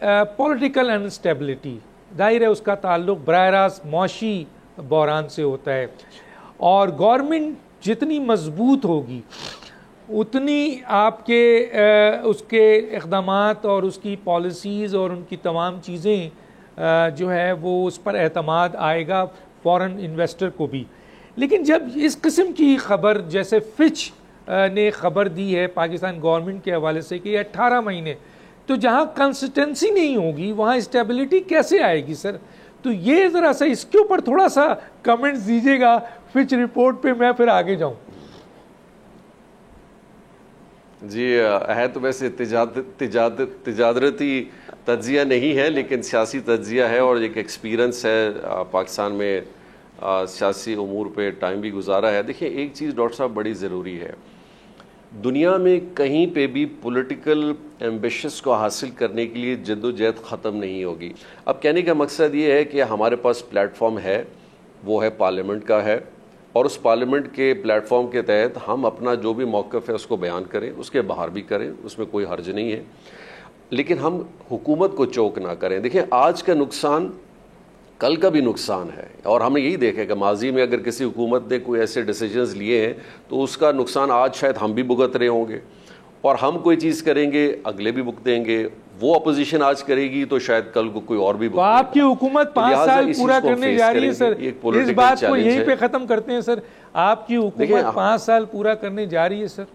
Political instability, जाहिर है उसका ताल्लुक बराह रास्त मौशी बहरान से होता है, और गवर्नमेंट जितनी मजबूत होगी उतनी आपके उसके इक़दामात और उसकी पॉलिसीज़ और उनकी तमाम चीज़ें जो है वो उस पर एतमाद आएगा फॉरेन इन्वेस्टर को भी। लेकिन जब इस किस्म की ख़बर जैसे फिच ने ख़बर दी है पाकिस्तान गवर्नमेंट के हवाले से कि 18 महीने, तो जहाँ कंसिस्टेंसी नहीं होगी वहाँ स्टेबिलिटी कैसे आएगी सर? तो ये ज़रा सा इसके ऊपर थोड़ा सा कमेंट्स दीजिएगा फिच रिपोर्ट पे, मैं फिर आगे जाऊँ। जी है तो वैसे तिजारती तज्जिया नहीं है, लेकिन सियासी तज्जिया है और एक एक्सपीरियंस है। पाकिस्तान में सियासी उमूर पे टाइम भी गुजारा है। देखिए एक चीज़ डॉक्टर साहब बड़ी ज़रूरी है, दुनिया में कहीं पे भी पॉलिटिकल एम्बिशंस को हासिल करने के लिए जद्दोजहद ख़त्म नहीं होगी। अब कहने का मकसद ये है कि हमारे पास प्लेटफॉर्म है, वो है पार्लियामेंट का है, और उस पार्लियामेंट के प्लेटफॉर्म के तहत हम अपना जो भी मौक़िफ़ है उसको बयान करें, उसके बाहर भी करें, उसमें कोई हर्ज नहीं है, लेकिन हम हुकूमत को चौक ना करें। देखिए आज का नुकसान कल का भी नुकसान है, और हमने यही देखा कि माजी में अगर किसी हुकूमत ने कोई ऐसे डिसीजंस लिए हैं तो उसका नुकसान आज शायद हम भी भुगत रहे होंगे, और हम कोई चीज़ करेंगे अगले भी भुगतेंगे, वो अपोजिशन आज करेगी तो शायद कल को कोई और भी भुगतेगा। तो आपकी हुकूमत 5 साल पूरा करने जा रही है सर, इस बात को यहीं पे ख़त्म करते हैं सर। आपकी हुकूमत 5 साल पूरा करने जा रही है सर।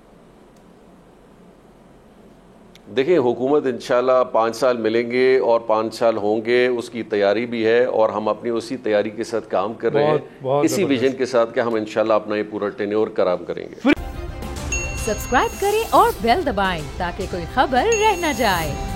देखिए हुकूमत इंशाल्लाह 5 साल मिलेंगे और 5 साल होंगे, उसकी तैयारी भी है, और हम अपनी उसी तैयारी के साथ काम कर रहे हैं, इसी विजन के साथ कि हम इंशाल्लाह अपना ये पूरा टेन्योर कराम करेंगे। सब्सक्राइब करें और बेल दबाएं ताकि कोई खबर रह न जाए।